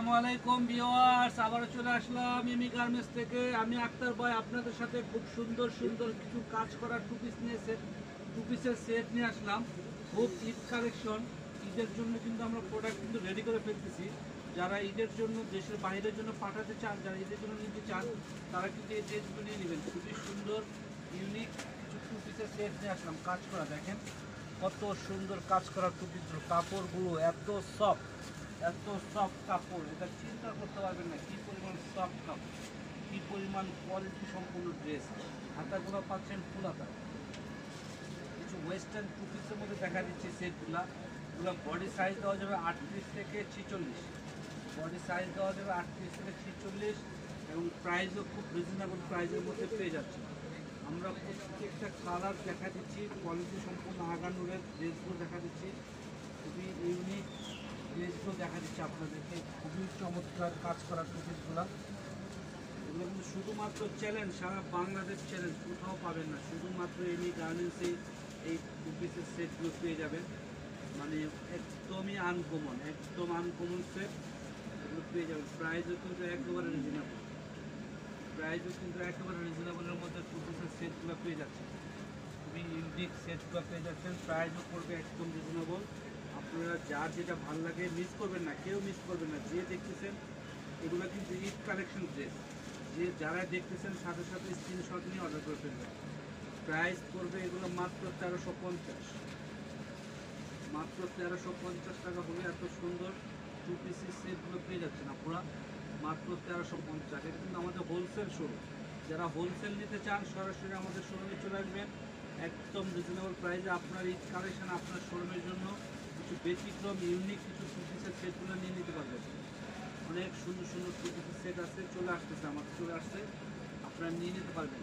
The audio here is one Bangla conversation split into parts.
আসসালামু আলাইকুম ভিউয়ার্স, আবারও চলে আসলাম এমি গার্মেন্টস থেকে। আমি আক্তার ভাই আপনাদের সাথে খুব সুন্দর সুন্দর কিছু কাজ করা টু পিসের সেট নিয়ে আসলাম। খুব ঈদ কালেকশন। ঈদের জন্য কিন্তু আমরা প্রোডাক্ট কিন্তু রেডি করে ফেলতেছি। যারা ঈদের জন্য দেশের বাইরের জন্য পাঠাতে চান, যারা ঈদের জন্য নিতে চান, তারা কিন্তু এই ড্রেসগুলো নিয়ে নেবেন। খুবই সুন্দর ইউনিক কিছু টু পিসের সেট নিয়ে আসলাম কাজ করা। দেখেন কত সুন্দর কাজ করা টু পিসগুলো, কাপড়গুলো এত সফট কাপড়, এটা চিন্তা করতে পারবেন না কী পরিমাণ সফট কাপড়, কী পরিমাণ কোয়ালিটি সম্পূর্ণ ড্রেস। হাতাগুলো পাচ্ছেন ফুল হাতা। কিছু ওয়েস্টার্ন টু পিসের মধ্যে দেখা দিচ্ছে সেটগুলো। এগুলো বডি সাইজ দেওয়া যাবে 38 থেকে 46, বডি সাইজ দেওয়া যাবে 38 থেকে 46, এবং প্রাইসও খুব রিজনেবল প্রাইসের মধ্যে পেয়ে যাচ্ছে। আমরা প্রত্যেকটা কালার দেখা দিচ্ছি, কোয়ালিটি সম্পূর্ণ আগানুরের ড্রেসগুলো দেখা দিচ্ছি, খুবই ইউনিক ড্রেসগুলো দেখা দিচ্ছে আপনাদেরকে। খুবই চমৎকার কাজ করা টুপিসগুলো। এগুলো কিন্তু শুধুমাত্র চ্যালেঞ্জ, সারা বাংলাদেশ চ্যালেঞ্জ, কোথাও পাবেন না। শুধুমাত্র এমি গার্মেন্টসে এই টুপিসের সেটগুলো পেয়ে যাবেন। মানে একদম আনকমন সেট এগুলো পেয়ে যাবেন। প্রাইসও কিন্তু একেবারে রিজনেবলের মধ্যে টুপিসের সেটগুলো পেয়ে যাচ্ছে। খুবই ইউনিক সেটগুলো পেয়ে যাচ্ছেন। প্রাইসও করবে একদম রিজনেবল। আপনারা যার যেটা ভালো লাগে মিস করবেন না, কেউ মিস করবেন না। যে দেখতেছেন এগুলো কিন্তু ঈদ কালেকশন ড্রেস, যারা দেখতেছেন সাথে সাথে স্ক্রিনশট নিয়ে অর্ডার করে ফেলবেন। প্রাইস পড়বে এগুলো মাত্র 1350, মাত্র 1350 টাকা হলে এত সুন্দর টু পিসের সেটগুলো পেয়ে যাচ্ছেন আপনারা মাত্র 1350। এটা কিন্তু আমাদের হোলসেল শোরুম। যারা হোলসেল নিতে চান সরাসরি আমাদের শোরুমে চলে আসবেন। একদম রিজনেবল প্রাইসে আপনার ঈদ কালেকশন আপনার শোরুমের জন্য কিছু ব্যতিক্রম ইউনিক কিছু টু পিসের সেটগুলো নিয়ে নিতে পারবেন। অনেক সুন্দর সুন্দর টু পিসের সেট আছে, চলে আসছে, আপনারা নিয়ে নিতে পারবেন।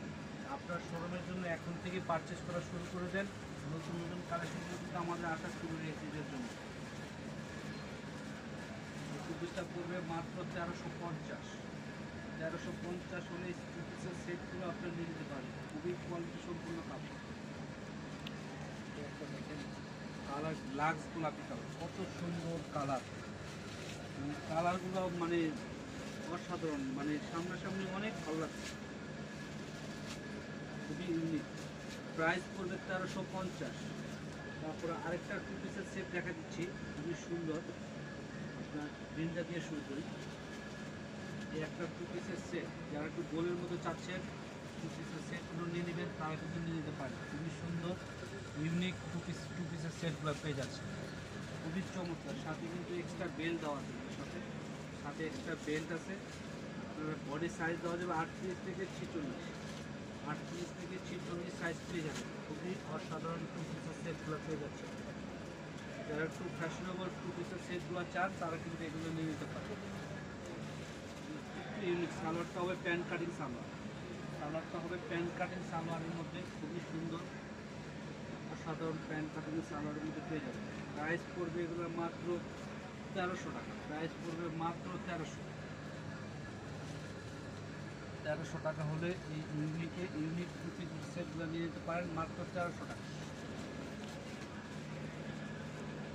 আপনার শোরুমের জন্য এখন থেকে পারচেস করা শুরু করে দেন। নতুন নতুন কালেকশনগুলো কিন্তু আমাদের আসা শুরু হয়েছে ঈদের জন্য। টু পিসটা পড়বে মাত্র 1350 হলে টু পিসের সেটগুলো আপনারা নিয়ে নিতে পারবেন। খুবই কোয়ালিটি সম্পূর্ণ কাপড়। কালার লাক্স গোলাপি কালার, কত সুন্দর কালার। কালারগুলো মানে অসাধারণ, মানে সামনাসামনি অনেক ভালো লাগছে, খুবই ইউনিক। প্রাইস পড়বে 1350। তারপরে আরেকটা টু পিসের সেট দেখা দিচ্ছি, খুবই সুন্দর। আপনার প্রিন্টটা দিয়ে শুরু করি। এই একটা টু পিসের সেট, যারা একটু গোলের মতো চাচ্ছেন টু পিসের সেটগুলো নিয়ে নেবেন, তারা কিন্তু নিয়ে নিতে পারেন। খুবই সুন্দর ইউনিক টু পিসের সেটগুলো পেয়ে যাচ্ছে, খুবই চমৎকার। সাথে কিন্তু এক্সট্রা বেল্ট দেওয়া আছে, সাথে এক্সট্রা বেল্ট আছে। বডি সাইজ দেওয়া যাবে 38 থেকে 46 সাইজ পেয়ে যাবে। খুবই অসাধারণ টু পিসের সেটগুলো পেয়ে যাচ্ছে। যারা একটু ফ্যাশনেবল টু পিসের সেটগুলো চান তারা কিন্তু এগুলো নিয়ে নিতে পারে। একটু ইউনিক। সালোয়ারটা হবে প্যান্ট কাটিং সালোয়ারের মধ্যে, খুবই সুন্দর অসাধারণ প্যান্ট কাটিং সালোয়ারের মধ্যে পেয়ে যাবে। প্রাইস পড়বে এগুলো মাত্র 1300 টাকা। প্রাইস পড়বে মাত্র 1300 টাকা হলে এই ইউনিক টু পিস সেটগুলো নিয়ে নিতে পারেন মাত্র 1300 টাকা।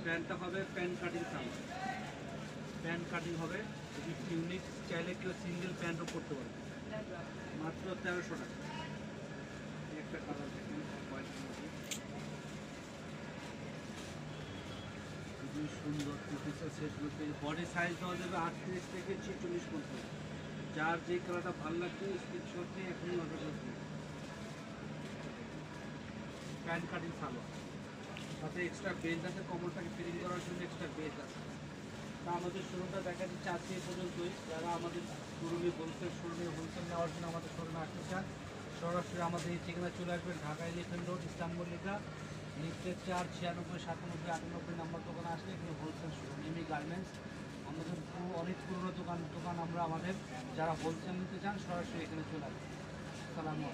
প্যান্টটা হবে প্যান্ট কাটিং হবে, খুবই ইউনিক। চাইলে কেউ সিঙ্গেল প্যান্টও করতে পারবে, মাত্র 1300 টাকা। একটা কালার দেখেন, খুবই সুন্দর টু পিসের সেটগুলো। বডি সাইজ দেওয়া যাবে 38 থেকে 46 পর্যন্ত। যার যে কালারটা ভালো লাগবে স্ক্রিনশট নিয়ে এখনই অর্ডার করতে। প্যান্ট কাটিং সালোয়ার, সাথে এক্সট্রা বেল্ট আছে, কমরটাকে ফিটিং করার জন্য এক্সট্রা বেল্ট আছে। তা আমাদের শোরুমটা দেখা দিচ্ছে আজকে এই পর্যন্তই। যারা আমাদের শোরুমে হোলসেল নেওয়ার জন্য আমাদের শোরুমে আসতে চান, সরাসরি আমাদের এই ঠিকানা চলে আসবেন। ঢাকা এলিফ্যান্ট রোড, ইস্তাম্বুল লিখা, লিফটের 4 96 97 98 নাম্বার দোকানে আসলে এখানে হোলসেল শোরুম এমি গার্মেন্টস। আমাদের অনেক পুরনো দোকান আমরা আমাদের যারা হোলসেল নিতে চান সরাসরি এখানে চলে আসবেন। আসসালামু আলাইকুম।